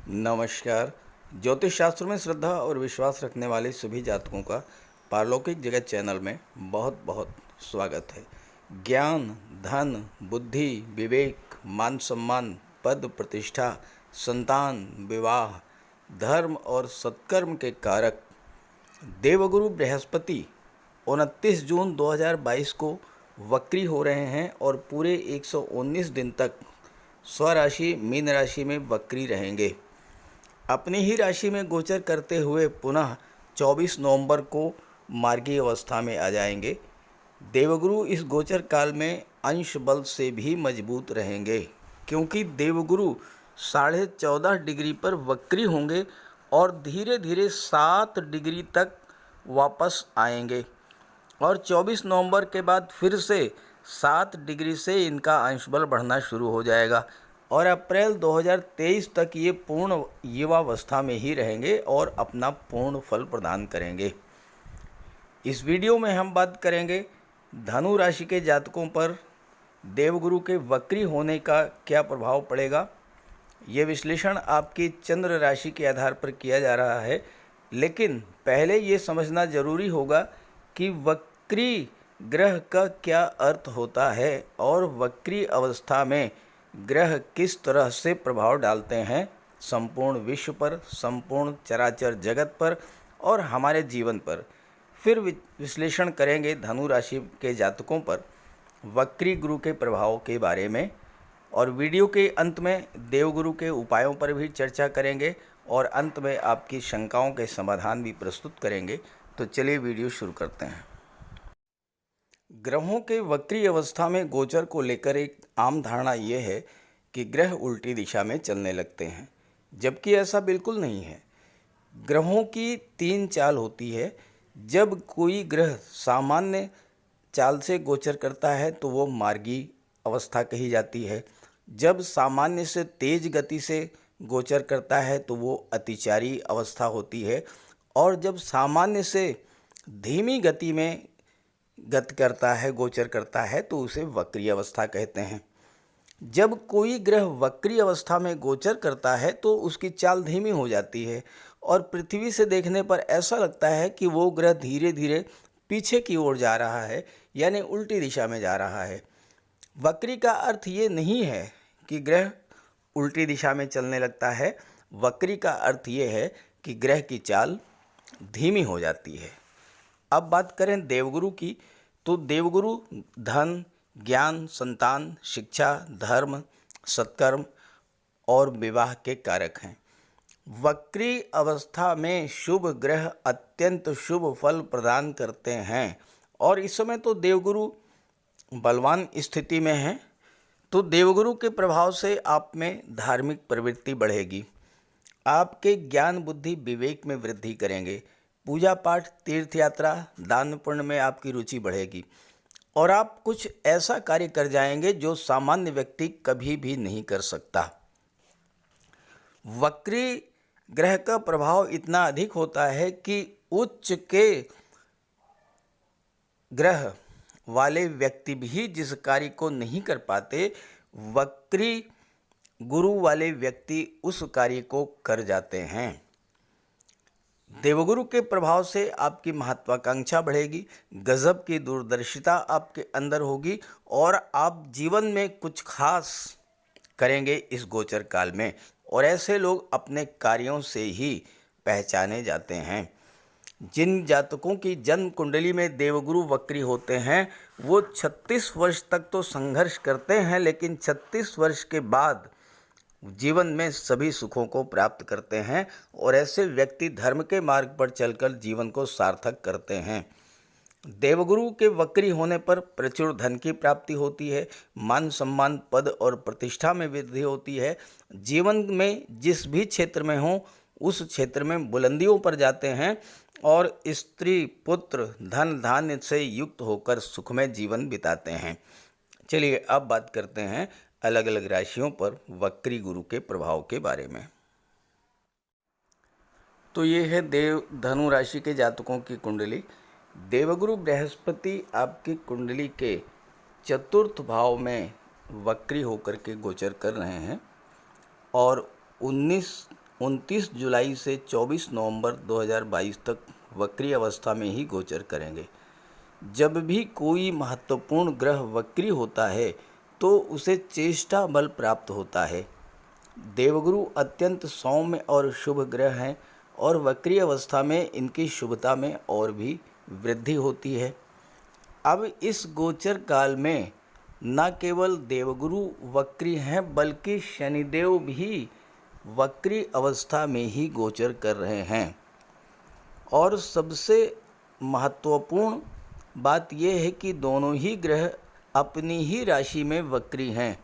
नमस्कार। ज्योतिष शास्त्र में श्रद्धा और विश्वास रखने वाले सभी जातकों का पारलौकिक जगत चैनल में बहुत बहुत स्वागत है। ज्ञान, धन, बुद्धि, विवेक, मान सम्मान, पद प्रतिष्ठा, संतान, विवाह, धर्म और सत्कर्म के कारक देवगुरु बृहस्पति 29 जून 2022 को वक्री हो रहे हैं और पूरे 119 दिन तक स्वराशि मीन राशि में वक्री रहेंगे। अपनी ही राशि में गोचर करते हुए पुनः 24 नवंबर को मार्गी अवस्था में आ जाएंगे। देवगुरु इस गोचर काल में अंश बल से भी मजबूत रहेंगे, क्योंकि देवगुरु 14.5 डिग्री पर वक्री होंगे और धीरे धीरे 7 डिग्री तक वापस आएंगे और 24 नवंबर के बाद फिर से 7 डिग्री से इनका अंश बल बढ़ना शुरू हो जाएगा और अप्रैल 2023 तक ये पूर्ण युवावस्था में ही रहेंगे और अपना पूर्ण फल प्रदान करेंगे। इस वीडियो में हम बात करेंगे धनु राशि के जातकों पर देवगुरु के वक्री होने का क्या प्रभाव पड़ेगा। ये विश्लेषण आपकी चंद्र राशि के आधार पर किया जा रहा है, लेकिन पहले ये समझना जरूरी होगा कि वक्री ग्रह का क्या अर्थ होता है और वक्री अवस्था में ग्रह किस तरह से प्रभाव डालते हैं संपूर्ण विश्व पर, संपूर्ण चराचर जगत पर और हमारे जीवन पर। फिर विश्लेषण करेंगे धनु राशि के जातकों पर वक्री गुरु के प्रभाव के बारे में और वीडियो के अंत में देवगुरु के उपायों पर भी चर्चा करेंगे और अंत में आपकी शंकाओं के समाधान भी प्रस्तुत करेंगे। तो चलिए वीडियो शुरू करते हैं। ग्रहों के वक्री अवस्था में गोचर को लेकर एक आम धारणा यह है कि ग्रह उल्टी दिशा में चलने लगते हैं, जबकि ऐसा बिल्कुल नहीं है। ग्रहों की 3 चाल होती है। जब कोई ग्रह सामान्य चाल से गोचर करता है तो वो मार्गी अवस्था कही जाती है। जब सामान्य से तेज गति से गोचर करता है तो वो अतिचारी अवस्था होती है और जब सामान्य से धीमी गति में गति करता है, गोचर करता है, तो उसे वक्री अवस्था कहते हैं। जब कोई ग्रह वक्री अवस्था में गोचर करता है तो उसकी चाल धीमी हो जाती है और पृथ्वी से देखने पर ऐसा लगता है कि वो ग्रह धीरे धीरे पीछे की ओर जा रहा है, यानी उल्टी दिशा में जा रहा है। वक्री का अर्थ ये नहीं है कि ग्रह उल्टी दिशा में चलने लगता है। वक्री का अर्थ ये है कि ग्रह की चाल धीमी हो जाती है। अब बात करें देवगुरु की, तो देवगुरु धन, ज्ञान, संतान, शिक्षा, धर्म, सत्कर्म और विवाह के कारक हैं। वक्री अवस्था में शुभ ग्रह अत्यंत शुभ फल प्रदान करते हैं और इस समय तो देवगुरु बलवान स्थिति में हैं, तो देवगुरु के प्रभाव से आप में धार्मिक प्रवृत्ति बढ़ेगी। आपके ज्ञान, बुद्धि, विवेक में वृद्धि करेंगे। पूजा पाठ, तीर्थ यात्रा, दान पुण्य में आपकी रुचि बढ़ेगी और आप कुछ ऐसा कार्य कर जाएंगे जो सामान्य व्यक्ति कभी भी नहीं कर सकता। वक्री ग्रह का प्रभाव इतना अधिक होता है कि उच्च के ग्रह वाले व्यक्ति भी जिस कार्य को नहीं कर पाते, वक्री गुरु वाले व्यक्ति उस कार्य को कर जाते हैं। देवगुरु के प्रभाव से आपकी महत्वाकांक्षा बढ़ेगी, गजब की दूरदर्शिता आपके अंदर होगी और आप जीवन में कुछ खास करेंगे इस गोचर काल में और ऐसे लोग अपने कार्यों से ही पहचाने जाते हैं। जिन जातकों की जन्म कुंडली में देवगुरु वक्री होते हैं वो 36 वर्ष तक तो संघर्ष करते हैं, लेकिन 36 वर्ष के बाद जीवन में सभी सुखों को प्राप्त करते हैं और ऐसे व्यक्ति धर्म के मार्ग पर चलकर जीवन को सार्थक करते हैं। देवगुरु के वक्री होने पर प्रचुर धन की प्राप्ति होती है, मान सम्मान, पद और प्रतिष्ठा में वृद्धि होती है। जीवन में जिस भी क्षेत्र में हो उस क्षेत्र में बुलंदियों पर जाते हैं और स्त्री, पुत्र, धन धान्य से युक्त होकर सुखमय जीवन बिताते हैं। चलिए अब बात करते हैं अलग अलग राशियों पर वक्री गुरु के प्रभाव के बारे में। तो ये है धनु राशि के जातकों की कुंडली। देवगुरु बृहस्पति आपकी कुंडली के चतुर्थ भाव में वक्री होकर के गोचर कर रहे हैं और 19 29 जुलाई से 24 नवंबर 2022 तक वक्री अवस्था में ही गोचर करेंगे। जब भी कोई महत्वपूर्ण ग्रह वक्री होता है तो उसे चेष्टा बल प्राप्त होता है। देवगुरु अत्यंत सौम्य और शुभ ग्रह हैं और वक्री अवस्था में इनकी शुभता में और भी वृद्धि होती है। अब इस गोचर काल में न केवल देवगुरु वक्री हैं बल्कि शनिदेव भी वक्री अवस्था में ही गोचर कर रहे हैं। और सबसे महत्वपूर्ण बात यह है कि दोनों ही ग्रह अपनी ही राशि में वक्री हैं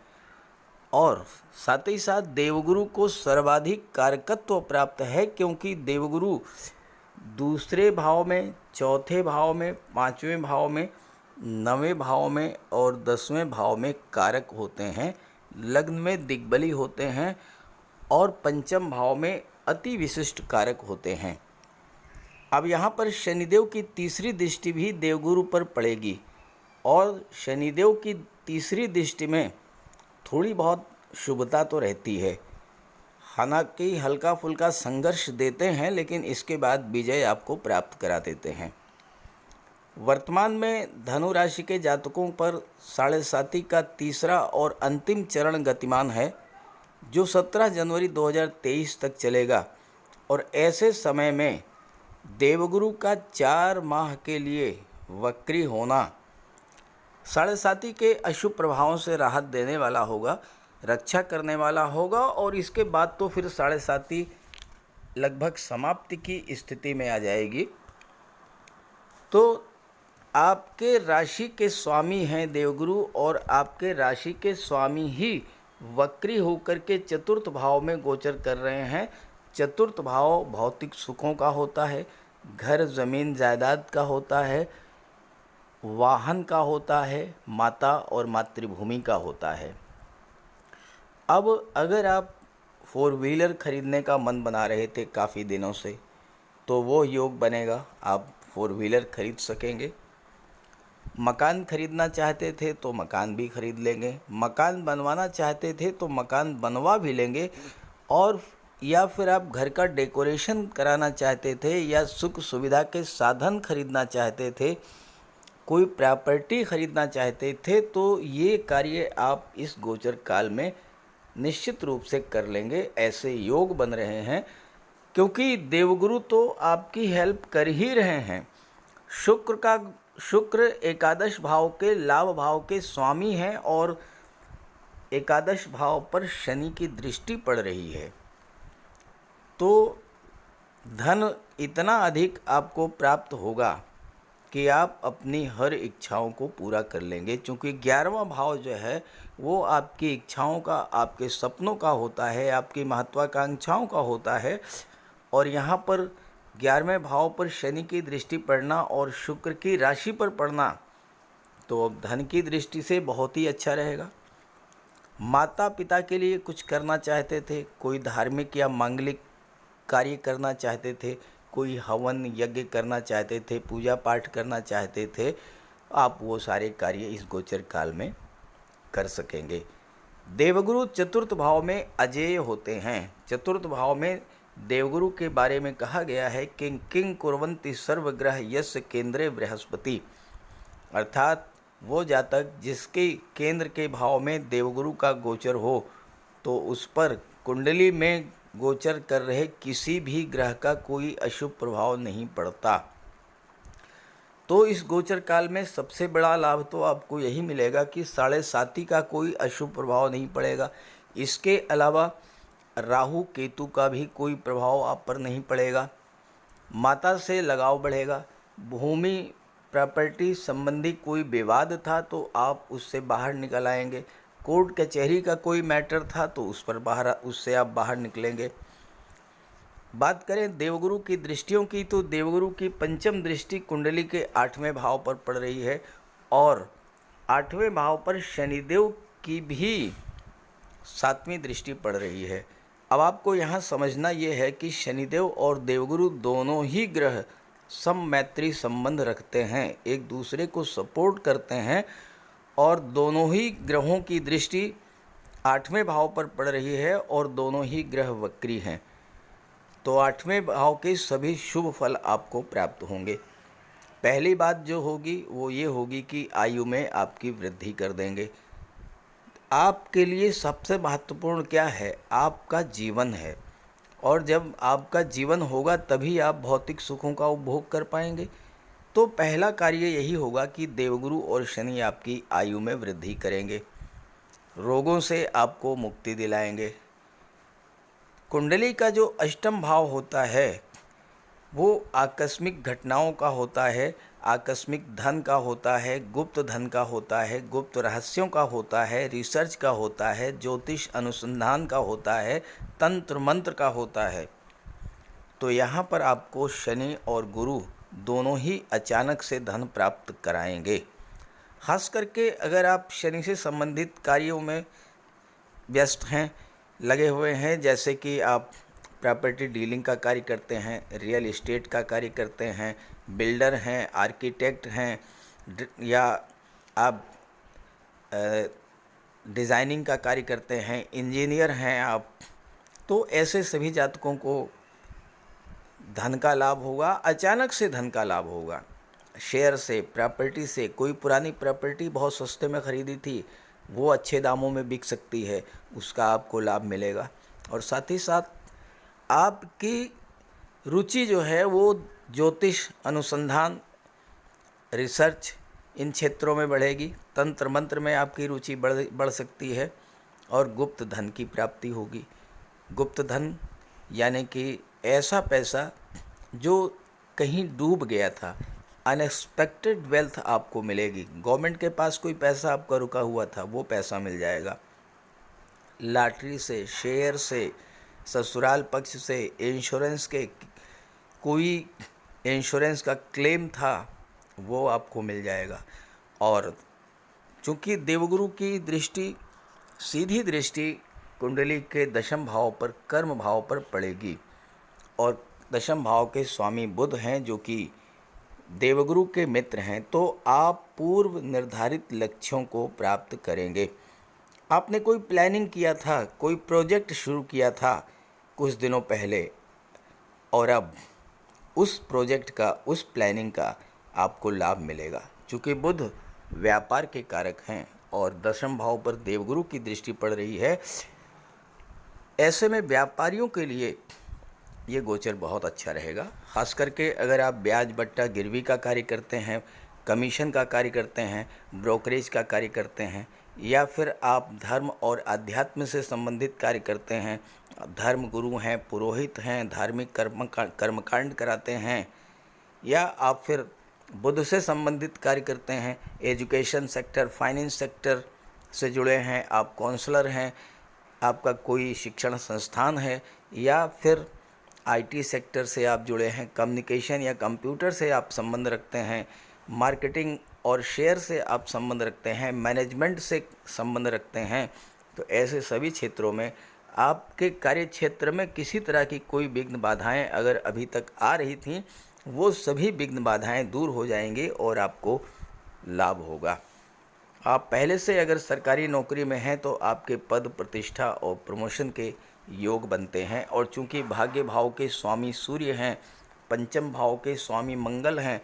और साथ ही साथ देवगुरु को सर्वाधिक कारकत्व प्राप्त है, क्योंकि देवगुरु दूसरे भाव में, चौथे भाव में, पांचवें भाव में, नवें भाव में और 10वें भाव में कारक होते हैं, लग्न में दिग्बली होते हैं और पंचम भाव में अति विशिष्ट कारक होते हैं। अब यहाँ पर शनिदेव की तीसरी दृष्टि भी देवगुरु पर पड़ेगी और शनिदेव की तीसरी दृष्टि में थोड़ी बहुत शुभता तो रहती है। हालांकि हल्का फुल्का संघर्ष देते हैं लेकिन इसके बाद विजय आपको प्राप्त करा देते हैं। वर्तमान में धनु राशि के जातकों पर 7.5 का तीसरा और अंतिम चरण गतिमान है, जो 17 जनवरी 2023 तक चलेगा और ऐसे समय में देवगुरु का 4 माह के लिए वक्री होना 7.5 के अशुभ प्रभावों से राहत देने वाला होगा, रक्षा करने वाला होगा और इसके बाद तो फिर 7.5 लगभग समाप्ति की स्थिति में आ जाएगी। तो आपके राशि के स्वामी हैं देवगुरु और आपके राशि के स्वामी ही वक्री होकर के चतुर्थ भाव में गोचर कर रहे हैं। चतुर्थ भाव भौतिक सुखों का होता है, घर ज़मीन जायदाद का होता है, वाहन का होता है, माता और मातृभूमि का होता है। अब अगर आप 4 व्हीलर खरीदने का मन बना रहे थे काफ़ी दिनों से, तो वो योग बनेगा, आप 4 व्हीलर खरीद सकेंगे। मकान खरीदना चाहते थे तो मकान भी खरीद लेंगे, मकान बनवाना चाहते थे तो मकान बनवा भी लेंगे, और या फिर आप घर का डेकोरेशन कराना चाहते थे या सुख सुविधा के साधन खरीदना चाहते थे, कोई प्रॉपर्टी खरीदना चाहते थे, तो ये कार्य आप इस गोचर काल में निश्चित रूप से कर लेंगे। ऐसे योग बन रहे हैं क्योंकि देवगुरु तो आपकी हेल्प कर ही रहे हैं। शुक्र एकादश भाव के लाभ भाव के स्वामी हैं और एकादश भाव पर शनि की दृष्टि पड़ रही है, तो धन इतना अधिक आपको प्राप्त होगा कि आप अपनी हर इच्छाओं को पूरा कर लेंगे, क्योंकि 11वां भाव जो है वो आपकी इच्छाओं का, आपके सपनों का होता है, आपकी महत्वाकांक्षाओं का होता है। और यहाँ पर 11वें भाव पर शनि की दृष्टि पड़ना और शुक्र की राशि पर पड़ना, तो अब धन की दृष्टि से बहुत ही अच्छा रहेगा। माता पिता के लिए कुछ करना चाहते थे, कोई धार्मिक या मांगलिक कार्य करना चाहते थे, कोई हवन यज्ञ करना चाहते थे, पूजा पाठ करना चाहते थे, आप वो सारे कार्य इस गोचर काल में कर सकेंगे। देवगुरु चतुर्थ भाव में अजेय होते हैं। चतुर्थ भाव में देवगुरु के बारे में कहा गया है कि किंग कुर्वन्ति सर्वग्रह यस्य केंद्रे बृहस्पति, अर्थात वो जातक जिसके केंद्र के भाव में देवगुरु का गोचर हो, तो उस पर कुंडली में गोचर कर रहे किसी भी ग्रह का कोई अशुभ प्रभाव नहीं पड़ता। तो इस गोचर काल में सबसे बड़ा लाभ तो आपको यही मिलेगा कि 7.5 का कोई अशुभ प्रभाव नहीं पड़ेगा। इसके अलावा राहु केतु का भी कोई प्रभाव आप पर नहीं पड़ेगा। माता से लगाव बढ़ेगा। भूमि प्रॉपर्टी संबंधी कोई विवाद था तो आप उससे बाहर निकल आएंगे। कोर्ट कचहरी का कोई मैटर था तो उससे आप बाहर निकलेंगे। बात करें देवगुरु की दृष्टियों की, तो देवगुरु की पंचम दृष्टि कुंडली के 8वें भाव पर पड़ रही है और 8वें भाव पर शनिदेव की भी 7वीं दृष्टि पड़ रही है। अब आपको यहाँ समझना ये है कि शनिदेव और देवगुरु दोनों ही ग्रह सममैत्री संबंध रखते हैं, एक दूसरे को सपोर्ट करते हैं और दोनों ही ग्रहों की दृष्टि 8वें भाव पर पड़ रही है और दोनों ही ग्रह वक्री हैं। तो 8वें भाव के सभी शुभ फल आपको प्राप्त होंगे। पहली बात जो होगी वो ये होगी कि आयु में आपकी वृद्धि कर देंगे। आपके लिए सबसे महत्वपूर्ण क्या है? आपका जीवन है, और जब आपका जीवन होगा तभी आप भौतिक सुखों का उपभोग कर पाएंगे। तो पहला कार्य यही होगा कि देवगुरु और शनि आपकी आयु में वृद्धि करेंगे, रोगों से आपको मुक्ति दिलाएंगे। कुंडली का जो अष्टम भाव होता है वो आकस्मिक घटनाओं का होता है, आकस्मिक धन का होता है, गुप्त धन का होता है, गुप्त रहस्यों का होता है, रिसर्च का होता है, ज्योतिष अनुसंधान का होता है, तंत्र मंत्र का होता है। तो यहाँ पर आपको शनि और गुरु दोनों ही अचानक से धन प्राप्त कराएंगे। खास करके अगर आप शनि से संबंधित कार्यों में व्यस्त हैं, लगे हुए हैं, जैसे कि आप प्रॉपर्टी डीलिंग का कार्य करते हैं, रियल एस्टेट का कार्य करते हैं, बिल्डर हैं, आर्किटेक्ट हैं, या आप डिज़ाइनिंग का कार्य करते हैं, इंजीनियर हैं आप, तो ऐसे सभी जातकों को धन का लाभ होगा, अचानक से धन का लाभ होगा। शेयर से, प्रॉपर्टी से, कोई पुरानी प्रॉपर्टी बहुत सस्ते में ख़रीदी थी वो अच्छे दामों में बिक सकती है, उसका आपको लाभ मिलेगा। और साथ ही साथ आपकी रुचि जो है वो ज्योतिष अनुसंधान, रिसर्च, इन क्षेत्रों में बढ़ेगी। तंत्र मंत्र में आपकी रुचि बढ़ सकती है, और गुप्त धन की प्राप्ति होगी। गुप्त धन यानी कि ऐसा पैसा जो कहीं डूब गया था, अनएक्सपेक्टेड वेल्थ आपको मिलेगी। गवर्नमेंट के पास कोई पैसा आपका रुका हुआ था, वो पैसा मिल जाएगा। लॉटरी से, शेयर से, ससुराल पक्ष से, इंश्योरेंस के, कोई इंश्योरेंस का क्लेम था वो आपको मिल जाएगा। और चूँकि देवगुरु की दृष्टि, सीधी दृष्टि कुंडली के दशम भाव पर, कर्म भाव पर पड़ेगी, और दशम भाव के स्वामी बुध हैं जो कि देवगुरु के मित्र हैं, तो आप पूर्व निर्धारित लक्ष्यों को प्राप्त करेंगे। आपने कोई प्लानिंग किया था, कोई प्रोजेक्ट शुरू किया था कुछ दिनों पहले, और अब उस प्रोजेक्ट का, उस प्लानिंग का आपको लाभ मिलेगा। चूँकि बुध व्यापार के कारक हैं और दशम भाव पर देवगुरु की दृष्टि पड़ रही है, ऐसे में व्यापारियों के लिए ये गोचर बहुत अच्छा रहेगा। खास करके अगर आप ब्याज बट्टा गिरवी का कार्य करते हैं, कमीशन का कार्य करते हैं, ब्रोकरेज का कार्य करते हैं, या फिर आप धर्म और अध्यात्म से संबंधित कार्य करते हैं, धर्म गुरु हैं, पुरोहित हैं, धार्मिक कर्मकांड कराते हैं, या आप फिर बुद्ध से संबंधित कार्य करते हैं, एजुकेशन सेक्टर, फाइनेंस सेक्टर से जुड़े हैं, आप काउंसलर हैं, आपका कोई शिक्षण संस्थान है, या फिर आईटी सेक्टर से आप जुड़े हैं, कम्युनिकेशन या कंप्यूटर से आप संबंध रखते हैं, मार्केटिंग और शेयर से आप संबंध रखते हैं, मैनेजमेंट से संबंध रखते हैं, तो ऐसे सभी क्षेत्रों में आपके कार्य क्षेत्र में किसी तरह की कोई विघ्न बाधाएं अगर अभी तक आ रही थीं, वो सभी विघ्न बाधाएं दूर हो जाएंगी और आपको लाभ होगा। आप पहले से अगर सरकारी नौकरी में हैं तो आपके पद, प्रतिष्ठा और प्रमोशन के योग बनते हैं। और चूंकि भाग्य भाव के स्वामी सूर्य हैं, पंचम भाव के स्वामी मंगल हैं,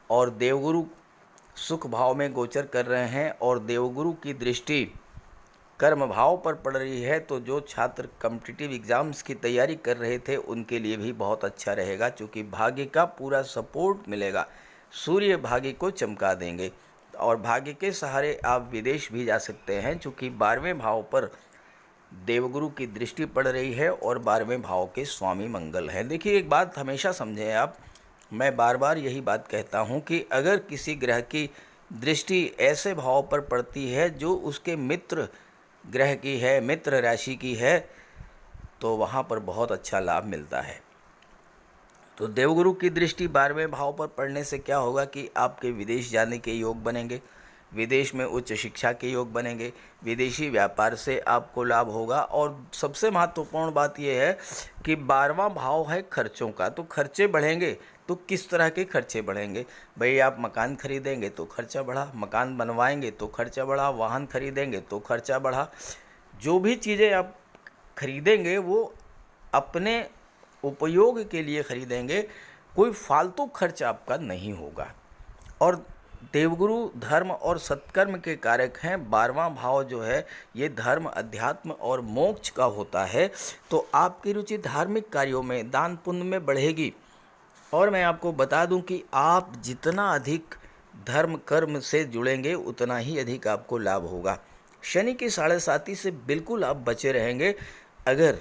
और देवगुरु सुख भाव में गोचर कर रहे हैं, और देवगुरु की दृष्टि कर्म भाव पर पड़ रही है, तो जो छात्र कॉम्पिटिटिव एग्ज़ाम्स की तैयारी कर रहे थे उनके लिए भी बहुत अच्छा रहेगा, क्योंकि भाग्य का पूरा सपोर्ट मिलेगा। सूर्य भाग्य को चमका देंगे, और भाग्य के सहारे आप विदेश भी जा सकते हैं, क्योंकि 12वें भाव पर देवगुरु की दृष्टि पड़ रही है और 12वें भाव के स्वामी मंगल हैं। देखिए, एक बात हमेशा समझें आप, मैं बार बार यही बात कहता हूं कि अगर किसी ग्रह की दृष्टि ऐसे भाव पर पड़ती है जो उसके मित्र ग्रह की है, मित्र राशि की है, तो वहाँ पर बहुत अच्छा लाभ मिलता है। तो देवगुरु की दृष्टि 12वें भाव पर पड़ने से क्या होगा कि आपके विदेश जाने के योग बनेंगे, विदेश में उच्च शिक्षा के योग बनेंगे, विदेशी व्यापार से आपको लाभ होगा। और सबसे महत्वपूर्ण बात यह है कि 12वां भाव है खर्चों का, तो खर्चे बढ़ेंगे। तो किस तरह के खर्चे बढ़ेंगे? भाई, आप मकान खरीदेंगे तो खर्चा बढ़ा, मकान बनवाएंगे तो खर्चा बढ़ा, वाहन खरीदेंगे तो खर्चा बढ़ा। जो भी चीज़ें आप खरीदेंगे वो अपने उपयोग के लिए खरीदेंगे, कोई फालतू खर्च आपका नहीं होगा। और देवगुरु धर्म और सत्कर्म के कारक हैं। 12वां भाव जो है ये धर्म, अध्यात्म और मोक्ष का होता है। तो आपकी रुचि धार्मिक कार्यों में, दान पुण्य में बढ़ेगी। और मैं आपको बता दूं कि आप जितना अधिक धर्म कर्म से जुड़ेंगे उतना ही अधिक आपको लाभ होगा। शनि की 7.5 से बिल्कुल आप बचे रहेंगे। अगर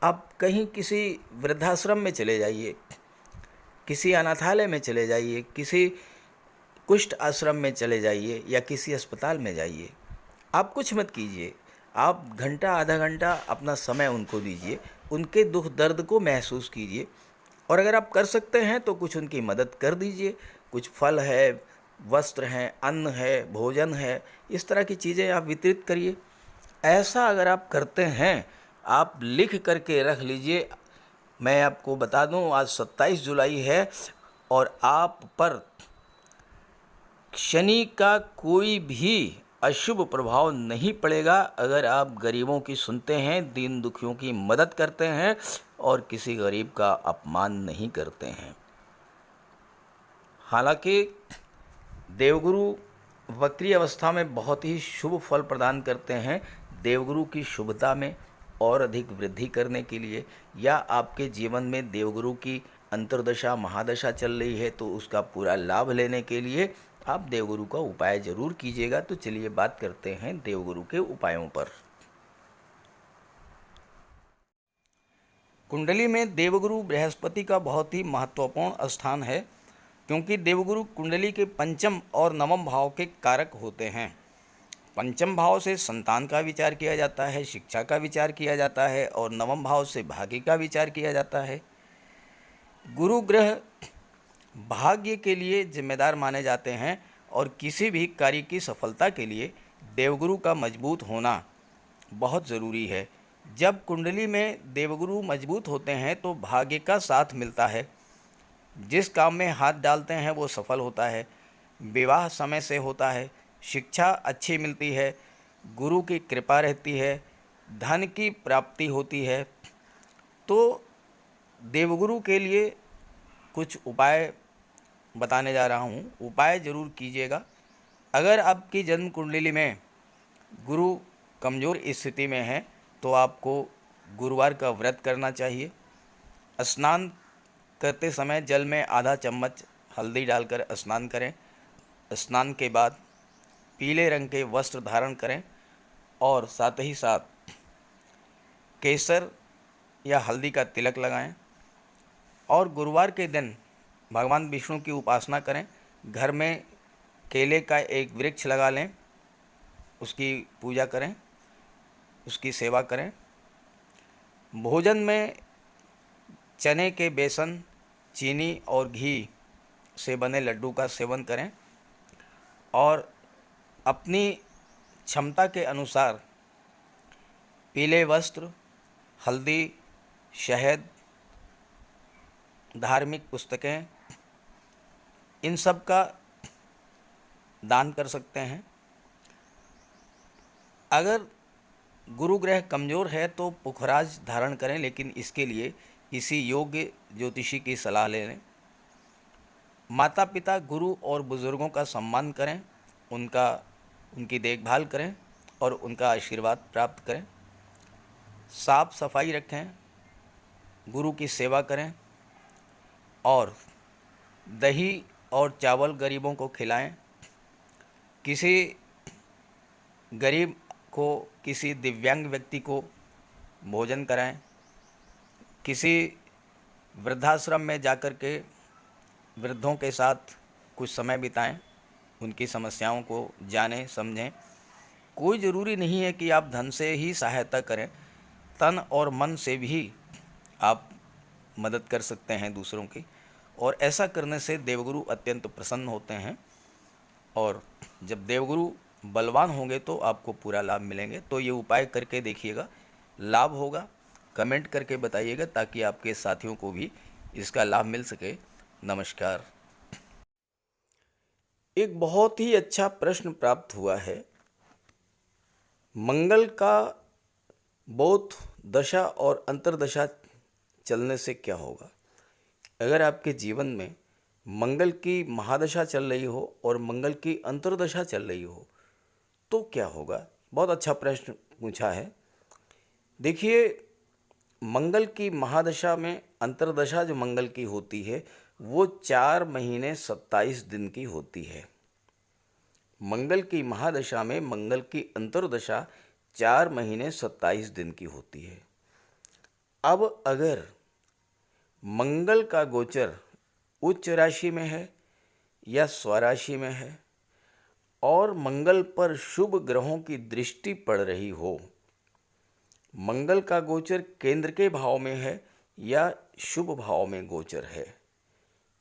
आप कहीं किसी वृद्धाश्रम में चले जाइए, किसी अनाथालय में चले जाइए, किसी कुष्ठ आश्रम में चले जाइए या किसी अस्पताल में जाइए, आप कुछ मत कीजिए। आप घंटा आधा घंटा अपना समय उनको दीजिए, उनके दुख दर्द को महसूस कीजिए। और अगर आप कर सकते हैं तो कुछ उनकी मदद कर दीजिए। कुछ फल है, वस्त्र हैं, अन्न है, भोजन है, इस तरह की चीज़ें आप वितरित करिए। ऐसा अगर आप करते हैं, आप लिख करके रख लीजिए। मैं आपको बता दूं, आज 27 जुलाई है और आप पर शनि का कोई भी अशुभ प्रभाव नहीं पड़ेगा अगर आप गरीबों की सुनते हैं, दीन दुखियों की मदद करते हैं और किसी गरीब का अपमान नहीं करते हैं। हालांकि देवगुरु वक्री अवस्था में बहुत ही शुभ फल प्रदान करते हैं। देवगुरु की शुभता में और अधिक वृद्धि करने के लिए, या आपके जीवन में देवगुरु की अंतर्दशा महादशा चल रही है तो उसका पूरा लाभ लेने के लिए आप देवगुरु का उपाय जरूर कीजिएगा। तो चलिए बात करते हैं देवगुरु के उपायों पर। कुंडली में देवगुरु बृहस्पति का बहुत ही महत्वपूर्ण स्थान है, क्योंकि देवगुरु कुंडली के पंचम और नवम भाव के कारक होते हैं। पंचम भाव से संतान का विचार किया जाता है, शिक्षा का विचार किया जाता है, और नवम भाव से भाग्य का विचार किया जाता है। गुरु ग्रह भाग्य के लिए जिम्मेदार माने जाते हैं और किसी भी कार्य की सफलता के लिए देवगुरु का मजबूत होना बहुत ज़रूरी है। जब कुंडली में देवगुरु मजबूत होते हैं तो भाग्य का साथ मिलता है। जिस काम में हाथ डालते हैं वो सफल होता है। विवाह समय से होता है, शिक्षा अच्छी मिलती है, गुरु की कृपा रहती है, धन की प्राप्ति होती है। तो देवगुरु के लिए कुछ उपाय बताने जा रहा हूँ, उपाय ज़रूर कीजिएगा। अगर आपकी जन्म कुंडली में गुरु कमज़ोर स्थिति में है तो आपको गुरुवार का व्रत करना चाहिए। स्नान करते समय जल में आधा चम्मच हल्दी डालकर स्नान करें। स्नान के बाद पीले रंग के वस्त्र धारण करें और साथ ही साथ केसर या हल्दी का तिलक लगाएं। और गुरुवार के दिन भगवान विष्णु की उपासना करें। घर में केले का एक वृक्ष लगा लें, उसकी पूजा करें, उसकी सेवा करें। भोजन में चने के बेसन, चीनी और घी से बने लड्डू का सेवन करें और अपनी क्षमता के अनुसार पीले वस्त्र, हल्दी, शहद, धार्मिक पुस्तकें, इन सब का दान कर सकते हैं। अगर गुरु ग्रह कमज़ोर है तो पुखराज धारण करें, लेकिन इसके लिए किसी योग्य ज्योतिषी की सलाह ले लें। माता पिता, गुरु और बुज़ुर्गों का सम्मान करें, उनकी देखभाल करें और उनका आशीर्वाद प्राप्त करें। साफ सफाई रखें, गुरु की सेवा करें और दही और चावल गरीबों को खिलाएं। किसी गरीब को, किसी दिव्यांग व्यक्ति को भोजन कराएं। किसी वृद्धाश्रम में जाकर के वृद्धों के साथ कुछ समय बिताएं, उनकी समस्याओं को जानें समझें। कोई ज़रूरी नहीं है कि आप धन से ही सहायता करें, तन और मन से भी आप मदद कर सकते हैं दूसरों की, और ऐसा करने से देवगुरु अत्यंत प्रसन्न होते हैं। और जब देवगुरु बलवान होंगे तो आपको पूरा लाभ मिलेंगे। तो ये उपाय करके देखिएगा, लाभ होगा। कमेंट करके बताइएगा ताकि आपके साथियों को भी इसका लाभ मिल सके। नमस्कार। एक बहुत ही अच्छा प्रश्न प्राप्त हुआ है। मंगल का बोध दशा और अंतर्दशा चलने से क्या होगा। अगर आपके जीवन में मंगल की महादशा चल रही हो और मंगल की अंतर्दशा चल रही हो तो क्या होगा। बहुत अच्छा प्रश्न पूछा है। देखिए, मंगल की महादशा में अंतर्दशा जो मंगल की होती है वो 4 महीने 27 दिन की होती है। मंगल की महादशा में मंगल की अंतर्दशा 4 महीने 27 दिन की होती है। अब अगर मंगल का गोचर उच्च राशि में है या स्वराशि में है और मंगल पर शुभ ग्रहों की दृष्टि पड़ रही हो, मंगल का गोचर केंद्र के भाव में है या शुभ भाव में गोचर है,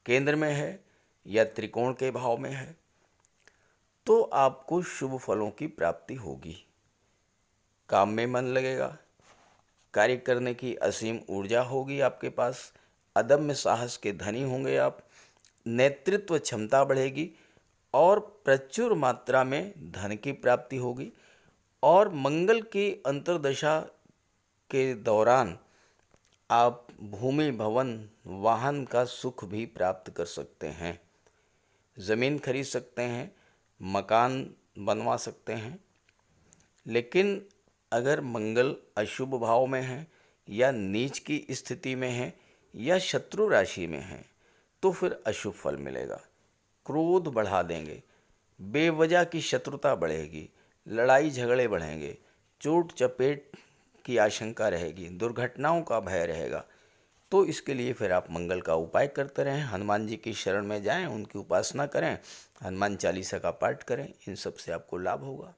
केंद्र में है या त्रिकोण के भाव में है, तो आपको शुभ फलों की प्राप्ति होगी। काम में मन लगेगा, कार्य करने की असीम ऊर्जा होगी आपके पास, अदम्य साहस के धनी होंगे आप, नेतृत्व क्षमता बढ़ेगी और प्रचुर मात्रा में धन की प्राप्ति होगी। और मंगल की अंतर्दशा के दौरान आप भूमि, भवन, वाहन का सुख भी प्राप्त कर सकते हैं, ज़मीन खरीद सकते हैं, मकान बनवा सकते हैं। लेकिन अगर मंगल अशुभ भाव में है या नीच की स्थिति में है या शत्रु राशि में है तो फिर अशुभ फल मिलेगा। क्रोध बढ़ा देंगे, बेवजह की शत्रुता बढ़ेगी, लड़ाई झगड़े बढ़ेंगे, चोट चपेट की आशंका रहेगी, दुर्घटनाओं का भय रहेगा। तो इसके लिए फिर आप मंगल का उपाय करते रहें, हनुमान जी की शरण में जाएं, उनकी उपासना करें, हनुमान चालीसा का पाठ करें। इन सब से आपको लाभ होगा।